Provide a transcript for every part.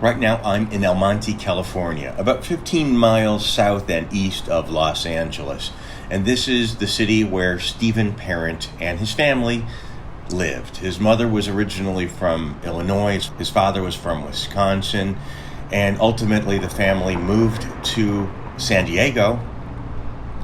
Right now I'm in El Monte, California, about 15 miles south and east of Los Angeles. And this is the city where Stephen Parent and his family lived. His mother was originally from Illinois, his father was from Wisconsin, and ultimately the family moved to San Diego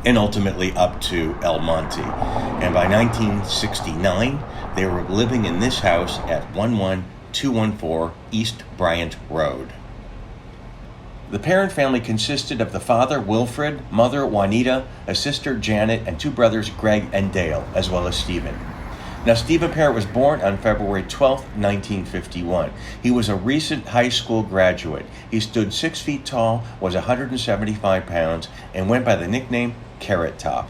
and ultimately up to El Monte. And by 1969, they were living in this house at 11214 East Bryant Road. The Parent family consisted of the father, Wilfred, mother, Juanita, a sister, Janet, and two brothers, Greg and Dale, as well as Stephen. Now, Stephen Parent was born on February 12, 1951. He was a recent high school graduate. He stood 6 feet tall, was 175 pounds, and went by the nickname Carrot Top.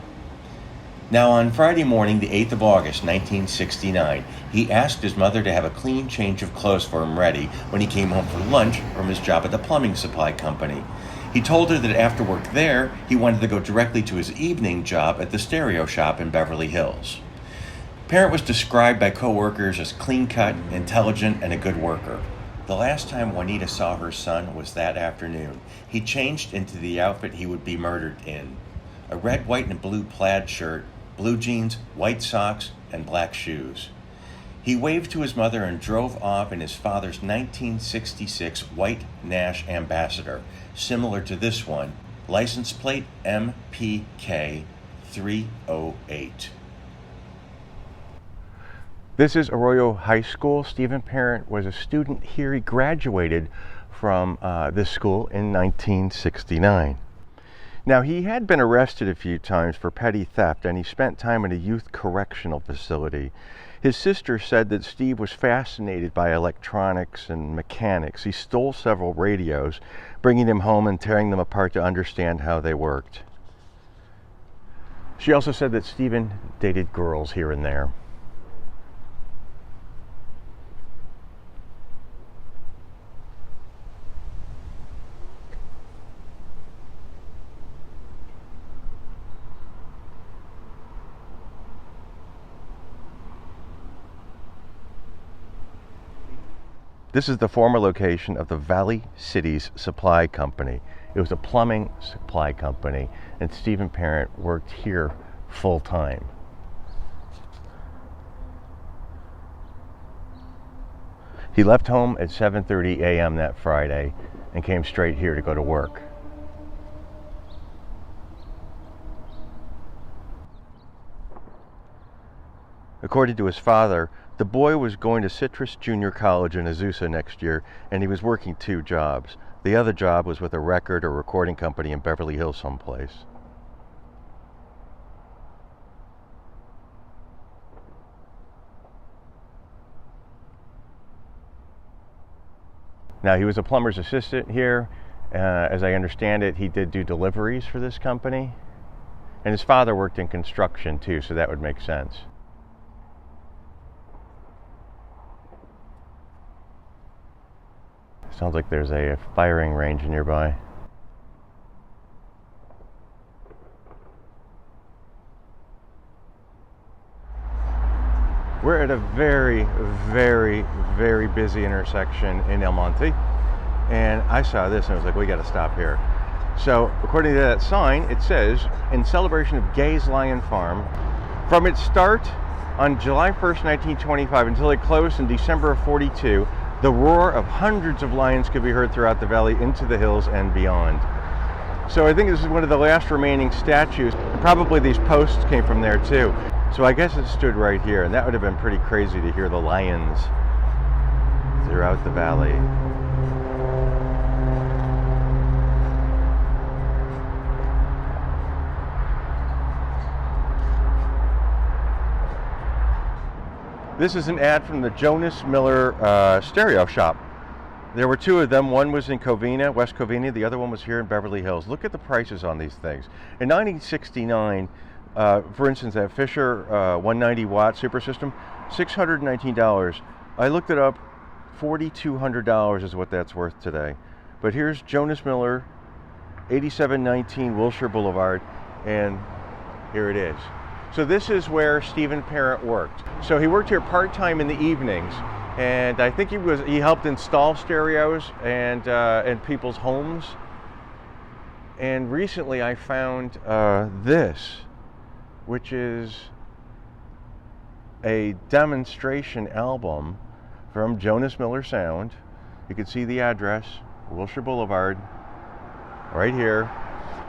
Now, on Friday morning, the 8th of August, 1969, he asked his mother to have a clean change of clothes for him ready when he came home for lunch from his job at the plumbing supply company. He told her that after work there, he wanted to go directly to his evening job at the stereo shop in Beverly Hills. Parent was described by co-workers as clean-cut, intelligent, and a good worker. The last time Juanita saw her son was that afternoon. He changed into the outfit he would be murdered in: a red, white, and blue plaid shirt, blue jeans, white socks, and black shoes. He waved to his mother and drove off in his father's 1966 white Nash Ambassador, similar to this one, license plate MPK 308. This is Arroyo High School. Stephen Parent was a student here. He graduated from this school in 1969. Now, he had been arrested a few times for petty theft, and he spent time in a youth correctional facility. His sister said that Steve was fascinated by electronics and mechanics. He stole several radios, bringing them home and tearing them apart to understand how they worked. She also said that Stephen dated girls here and there. This is the former location of the Valley Cities Supply Company. It was a plumbing supply company, and Stephen Parent worked here full time. He left home at 7:30 a.m. that Friday and came straight here to go to work. According to his father, the boy was going to Citrus Junior College in Azusa next year, and he was working 2 jobs. The other job was with a record or recording company in Beverly Hills someplace. Now, he was a plumber's assistant here. As I understand it, he did do deliveries for this company. And his father worked in construction too, so that would make sense. Sounds like there's a firing range nearby. We're at a very, very, very busy intersection in El Monte, and I saw this and I was like, we got to stop here. So, according to that sign, it says, in celebration of Gay's Lion Farm, from its start on July 1st, 1925 until it closed in December of 42, the roar of hundreds of lions could be heard throughout the valley into the hills and beyond. So I think this is one of the last remaining statues. Probably these posts came from there too. So I guess it stood right here, and that would have been pretty crazy to hear the lions throughout the valley. This is an ad from the Jonas Miller stereo shop. There were 2 of them. One was in Covina, West Covina. The other one was here in Beverly Hills. Look at the prices on these things. In 1969, for instance, that Fisher 190 watt super system, $619. I looked it up, $4,200 is what that's worth today. But here's Jonas Miller, 8719 Wilshire Boulevard, and here it is. So this is where Stephen Parent worked. So he worked here part-time in the evenings, and I think he helped install stereos and in people's homes. And recently I found this, which is a demonstration album from Jonas Miller Sound. You can see the address, Wilshire Boulevard, right here.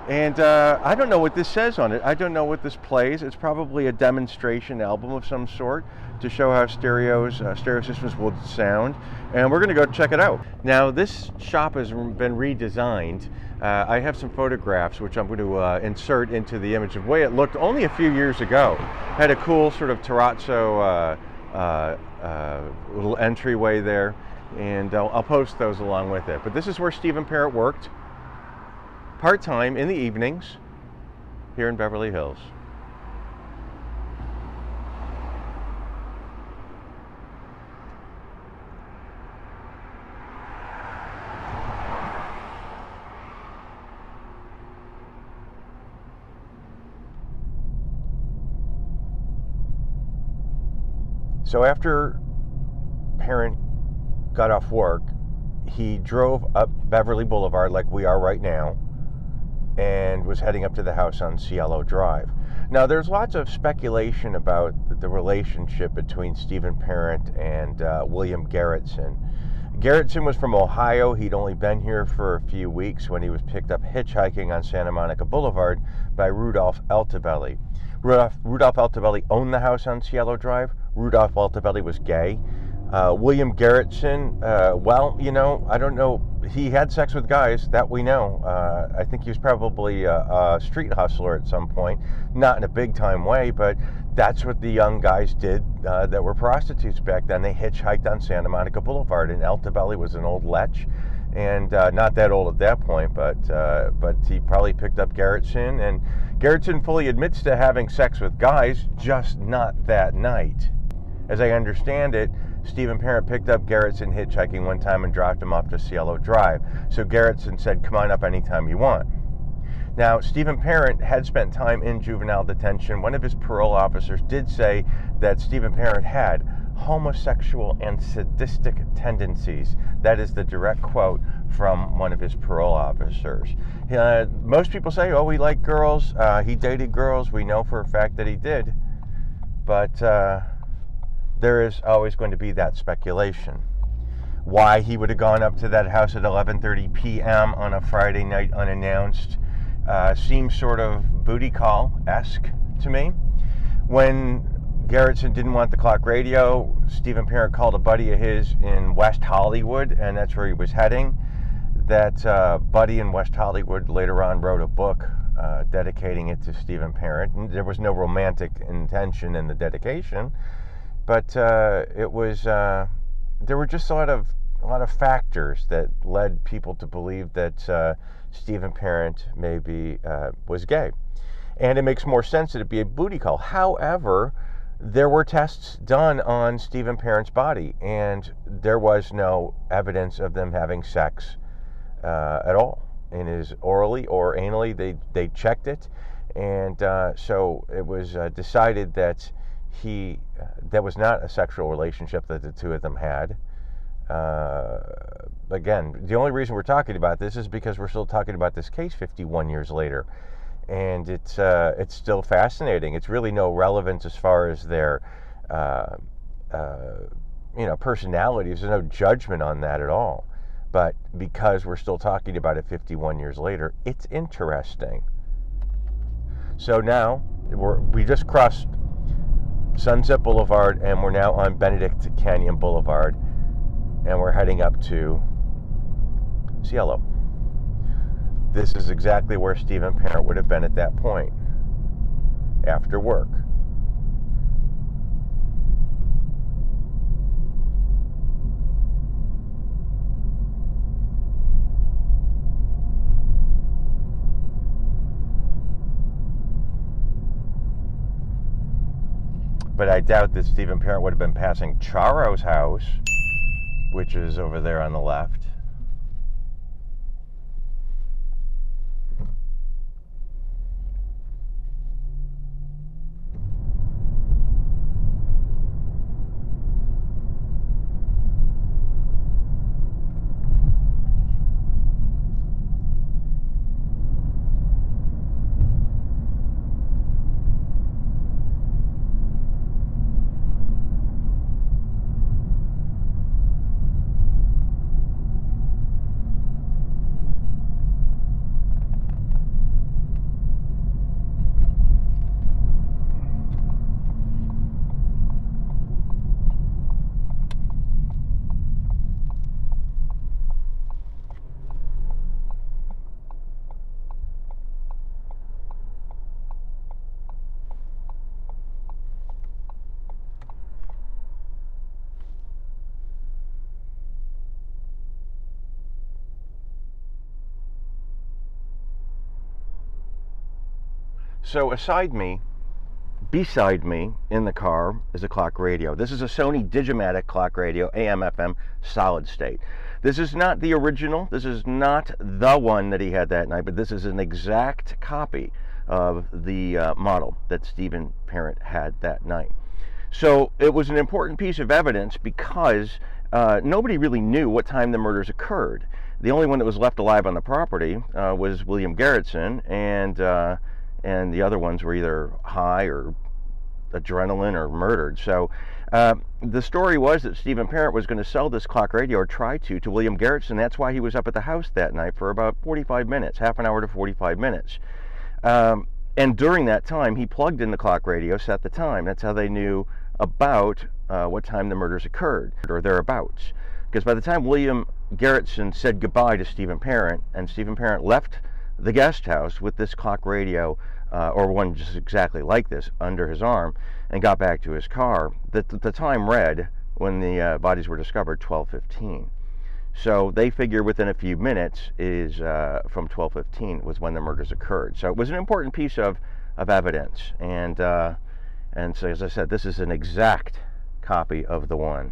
And I don't know what this says on it. I don't know what this plays. It's probably a demonstration album of some sort to show how stereo systems will sound. And we're going to go check it out. Now, this shop has been redesigned. I have some photographs which I'm going to insert into the image of the way it looked only a few years ago. Had a cool sort of terrazzo little entryway there, and I'll post those along with it. But this is where Stephen Parent worked part-time in the evenings here in Beverly Hills. So after Parent got off work, he drove up Beverly Boulevard like we are right now and was heading up to the house on Cielo Drive. Now, there's lots of speculation about the relationship between Stephen Parent and William Garrettson. Garrettson was from Ohio. He'd only been here for a few weeks when he was picked up hitchhiking on Santa Monica Boulevard by Rudolph Altobelli. Rudolph Altobelli owned the house on Cielo Drive. Rudolph Altobelli was gay. William Garrettson, well, you know, I don't know. He had sex with guys, that we know. I think he was probably a street hustler at some point. Not in a big-time way, but that's what the young guys did that were prostitutes back then. They hitchhiked on Santa Monica Boulevard, and Altobelli was an old lech, and not that old at that point, but he probably picked up Garrettson, and Garrettson fully admits to having sex with guys, just not that night. As I understand it, Stephen Parent picked up Garrettson hitchhiking one time and dropped him off to Cielo Drive. So Garrettson said, come on up anytime you want. Now, Stephen Parent had spent time in juvenile detention. One of his parole officers did say that Stephen Parent had homosexual and sadistic tendencies. That is the direct quote from one of his parole officers. Most people say, oh, he liked girls, he dated girls. We know for a fact that he did. But there is always going to be that speculation. Why he would have gone up to that house at 11:30 p.m. on a Friday night unannounced seems sort of booty call-esque to me. When Garrettson didn't want the clock radio, Stephen Parent called a buddy of his in West Hollywood, and that's where he was heading. That buddy in West Hollywood later on wrote a book dedicating it to Stephen Parent. And there was no romantic intention in the dedication. But it was there were just a lot of factors that led people to believe that Stephen Parent maybe was gay, and it makes more sense that it be a booty call. However, there were tests done on Stephen Parent's body, and there was no evidence of them having sex at all. In his orally or anally, they checked it, and so it was decided that that was not a sexual relationship that the two of them had. Again, the only reason we're talking about this is because we're still talking about this case 51 years later, and it's still fascinating. It's really no relevance as far as their personalities. There's no judgment on that at all. But because we're still talking about it 51 years later, it's interesting. So now we just crossed Sunset Boulevard, and we're now on Benedict Canyon Boulevard, and we're heading up to Cielo. This is exactly where Stephen Parent would have been at that point, after work. But I doubt that Stephen Parent would have been passing Charo's house, which is over there on the left. So beside me in the car is a clock radio. This is a Sony Digimatic clock radio, AM, FM, solid state. This is not the original. This is not the one that he had that night, but this is an exact copy of the model that Stephen Parent had that night. So it was an important piece of evidence because nobody really knew what time the murders occurred. The only one that was left alive on the property was William Garrettson, and the other ones were either high or adrenaline or murdered. So the story was that Stephen Parent was going to sell this clock radio, or try to William Garrettson. That's why he was up at the house that night for about 45 minutes, half an hour to 45 minutes. And during that time, he plugged in the clock radio, set the time. That's how they knew about what time the murders occurred, or thereabouts. Because by the time William Garrettson said goodbye to Stephen Parent, and Stephen Parent left the guest house with this clock radio, or one just exactly like this, under his arm, and got back to his car, the time read, when the bodies were discovered, 12:15. So they figure within a few minutes is from 12:15 was when the murders occurred. So it was an important piece of evidence, and so, as I said, this is an exact copy of the one.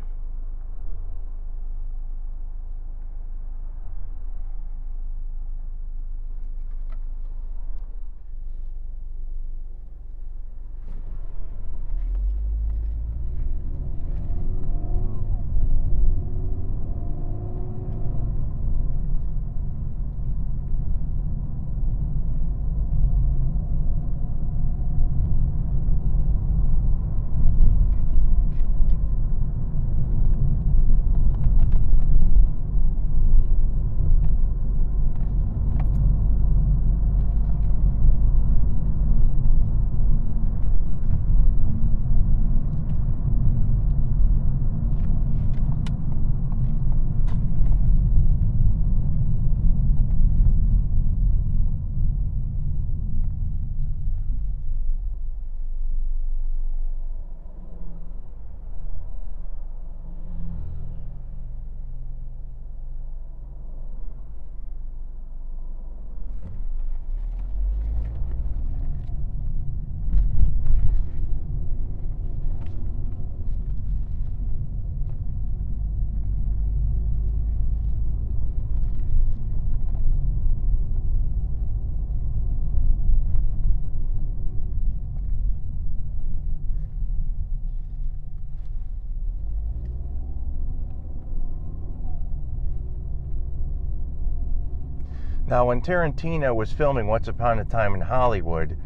Now, when Tarantino was filming Once Upon a Time in Hollywood,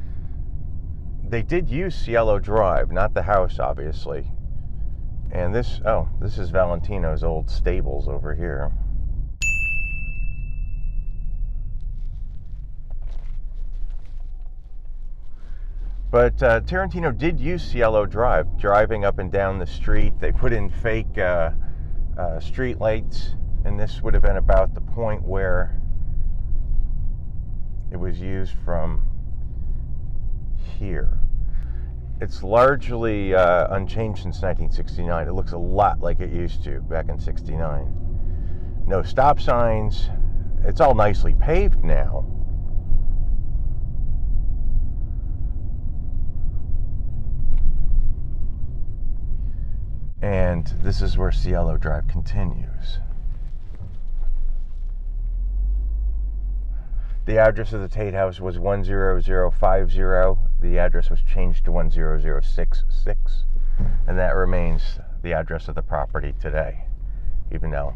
they did use Cielo Drive, not the house, obviously. And this is Valentino's old stables over here. But Tarantino did use Cielo Drive, driving up and down the street. They put in fake street lights, and this would have been about the point where it was used from here. It's largely unchanged since 1969. It looks a lot like it used to back in '69. No stop signs. It's all nicely paved now. And this is where Cielo Drive continues. The address of the Tate house was 10050. The address was changed to 10066. And that remains the address of the property today, even though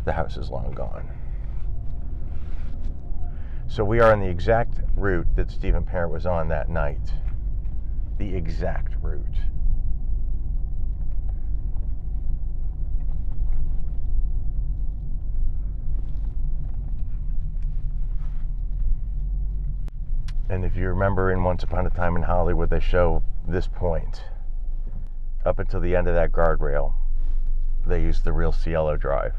the house is long gone. So we are on the exact route that Stephen Parent was on that night. The exact route. And if you remember in Once Upon a Time in Hollywood, they show this point. Up until the end of that guardrail, they used the real Cielo Drive.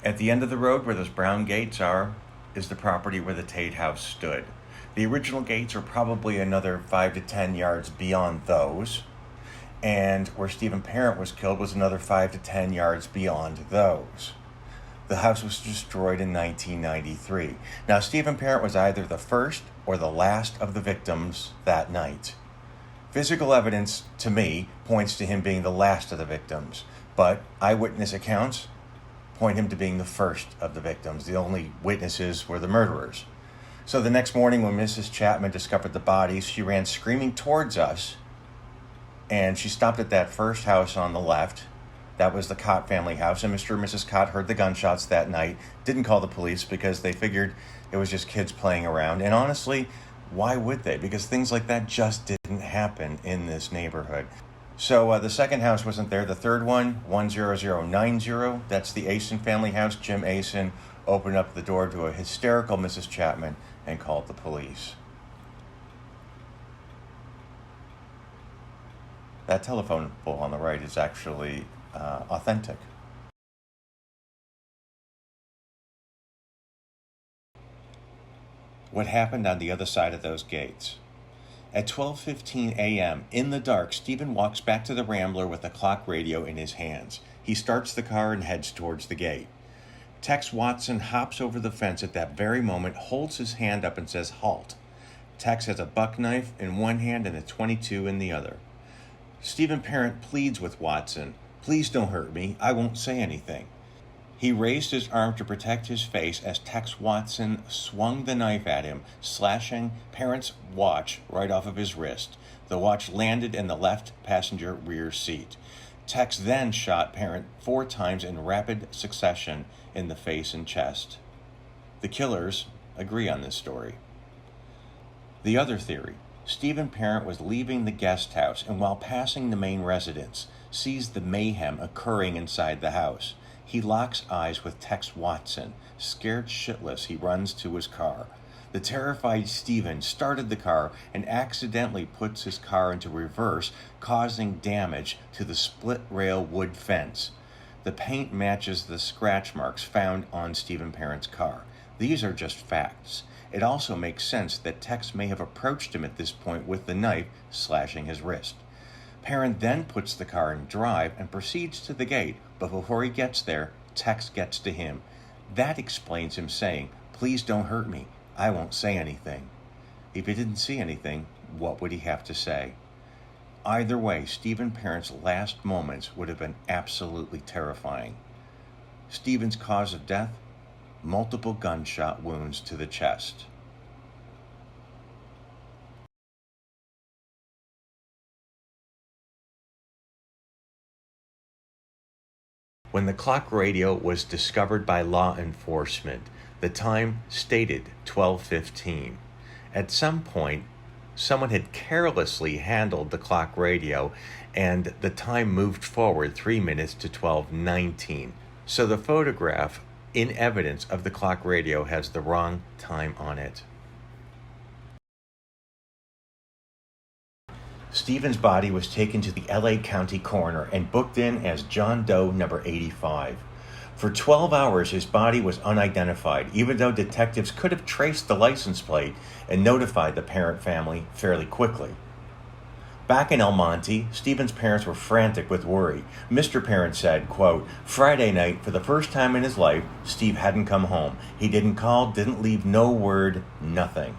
At the end of the road where those brown gates are is the property where the Tate house stood. The original gates are probably another 5 to 10 yards beyond those, and where Stephen Parent was killed was another 5 to 10 yards beyond those. The house was destroyed in 1993. Now, Stephen Parent was either the first or the last of the victims that night. Physical evidence, to me, points to him being the last of the victims, but eyewitness accounts point him to being the first of the victims. The only witnesses were the murderers. So the next morning when Mrs. Chapman discovered the bodies, she ran screaming towards us, and she stopped at that first house on the left. That was the Cott family house, and Mr. and Mrs. Cott heard the gunshots that night, didn't call the police because they figured it was just kids playing around. And honestly, why would they? Because things like that just didn't happen in this neighborhood. So the second house wasn't there. The third one, 10090, that's the Asen family house. Jim Asen opened up the door to a hysterical Mrs. Chapman and called the police. That telephone pole on the right is actually authentic. What happened on the other side of those gates? At 12:15 a.m., in the dark, Stephen walks back to the Rambler with a clock radio in his hands. He starts the car and heads towards the gate. Tex Watson hops over the fence at that very moment, holds his hand up and says, "Halt." Tex has a buck knife in one hand and a .22 in the other. Stephen Parent pleads with Watson, "Please don't hurt me. I won't say anything." He raised his arm to protect his face as Tex Watson swung the knife at him, slashing Parent's watch right off of his wrist. The watch landed in the left passenger rear seat. Tex then shot Parent 4 times in rapid succession in the face and chest. The killers agree on this story. The other theory, Stephen Parent was leaving the guest house and while passing the main residence, sees the mayhem occurring inside the house. He locks eyes with Tex Watson. Scared shitless, he runs to his car. The terrified Stephen started the car and accidentally puts his car into reverse, causing damage to the split-rail wood fence. The paint matches the scratch marks found on Stephen Parent's car. These are just facts. It also makes sense that Tex may have approached him at this point with the knife, slashing his wrist. Parent then puts the car in drive and proceeds to the gate, but before he gets there, Tex gets to him. That explains him saying, "Please don't hurt me. I won't say anything." If he didn't see anything, what would he have to say? Either way, Stephen Parent's last moments would have been absolutely terrifying. Stephen's cause of death? Multiple gunshot wounds to the chest. When the clock radio was discovered by law enforcement, the time stated 12:15. At some point, someone had carelessly handled the clock radio and the time moved forward 3 minutes to 12:19. So the photograph in evidence of the clock radio has the wrong time on it. Stephen's body was taken to the LA County coroner and booked in as John Doe number 85. For 12 hours, his body was unidentified, even though detectives could have traced the license plate and notified the Parent family fairly quickly. Back in El Monte, Stephen's parents were frantic with worry. Mr. Parent said, quote, "Friday night, for the first time in his life, Steve hadn't come home. He didn't call, didn't leave no word, nothing."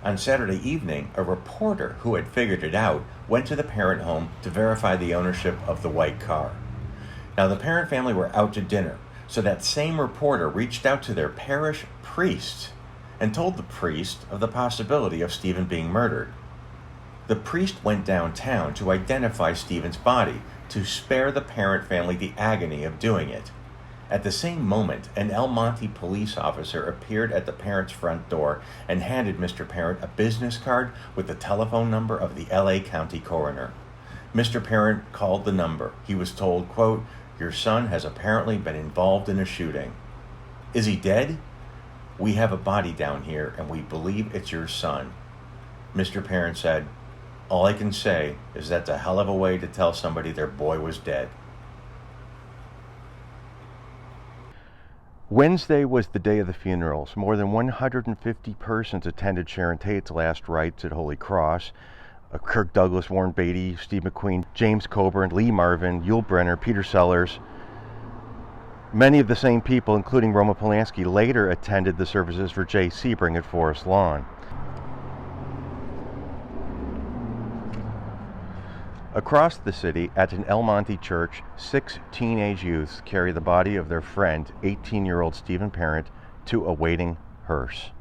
On Saturday evening, a reporter who had figured it out went to the Parent home to verify the ownership of the white car. Now, the Parent family were out to dinner, so that same reporter reached out to their parish priest and told the priest of the possibility of Stephen being murdered. The priest went downtown to identify Stephen's body to spare the Parent family the agony of doing it. At the same moment, an El Monte police officer appeared at the Parent's front door and handed Mr. Parent a business card with the telephone number of the LA County coroner. Mr. Parent called the number. He was told, quote, "Your son has apparently been involved in a shooting." "Is he dead?" "We have a body down here and we believe it's your son." Mr. Parent said, "All I can say is that's a hell of a way to tell somebody their boy was dead." Wednesday was the day of the funerals. More than 150 persons attended Sharon Tate's last rites at Holy Cross. Kirk Douglas, Warren Beatty, Steve McQueen, James Coburn, Lee Marvin, Yul Brynner, Peter Sellers. Many of the same people, including Roman Polanski, later attended the services for Jay Sebring at Forest Lawn. Across the city, at an El Monte church, 6 teenage youths carry the body of their friend, 18-year-old Stephen Parent, to a waiting hearse.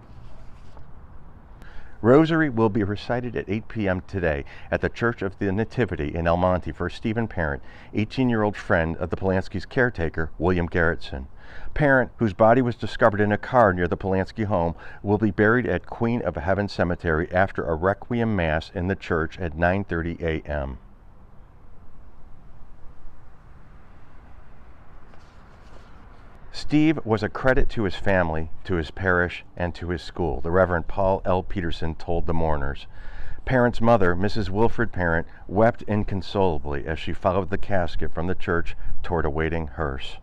Rosary will be recited at 8 p.m. today at the Church of the Nativity in El Monte for Stephen Parent, 18-year-old friend of the Polanski's caretaker, William Garrettson. Parent, whose body was discovered in a car near the Polanski home, will be buried at Queen of Heaven Cemetery after a Requiem Mass in the church at 9:30 a.m. Steve was a credit to his family, to his parish, and to his school, the Reverend Paul L. Peterson told the mourners. Parent's mother, Mrs. Wilfred Parent, wept inconsolably as she followed the casket from the church toward a waiting hearse.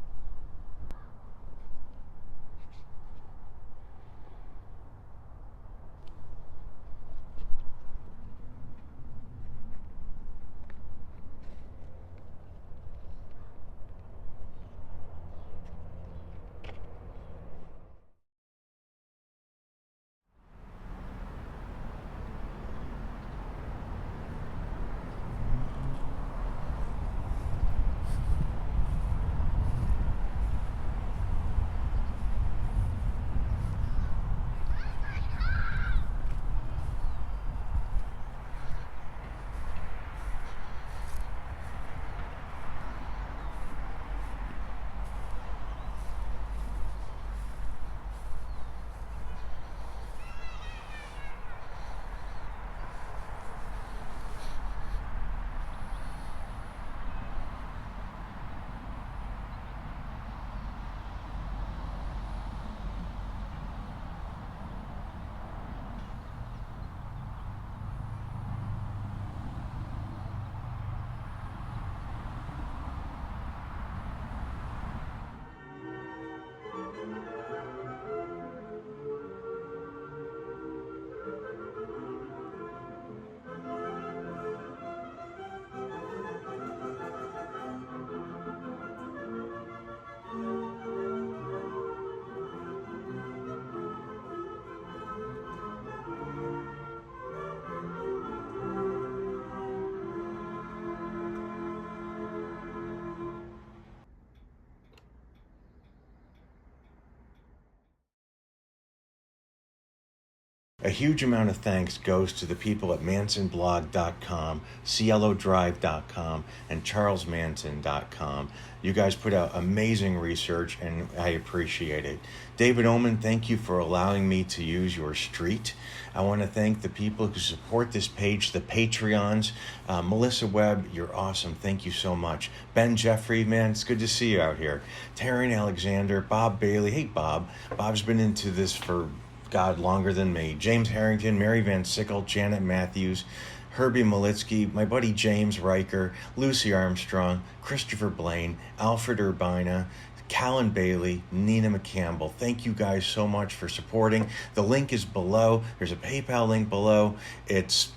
A huge amount of thanks goes to the people at mansonblog.com, cielodrive.com, and charlesmanson.com. You guys put out amazing research, and I appreciate it. David Oman, thank you for allowing me to use your street. I want to thank the people who support this page, the Patreons. Melissa Webb, you're awesome. Thank you so much. Ben Jeffrey, man, it's good to see you out here. Taryn Alexander, Bob Bailey. Hey, Bob. Bob's been into this for God longer than me. James Harrington, Mary Van Sickle, Janet Matthews, Herbie Malitsky, my buddy James Riker, Lucy Armstrong, Christopher Blaine, Alfred Urbina, Callan Bailey, Nina McCampbell. Thank you guys so much for supporting. The link is below. There's a PayPal link below. It's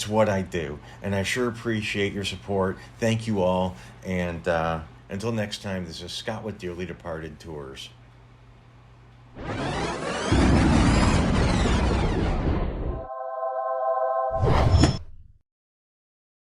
what I do, and I sure appreciate your support. Thank you all, and until next time, this is Scott with Dearly Departed Tours.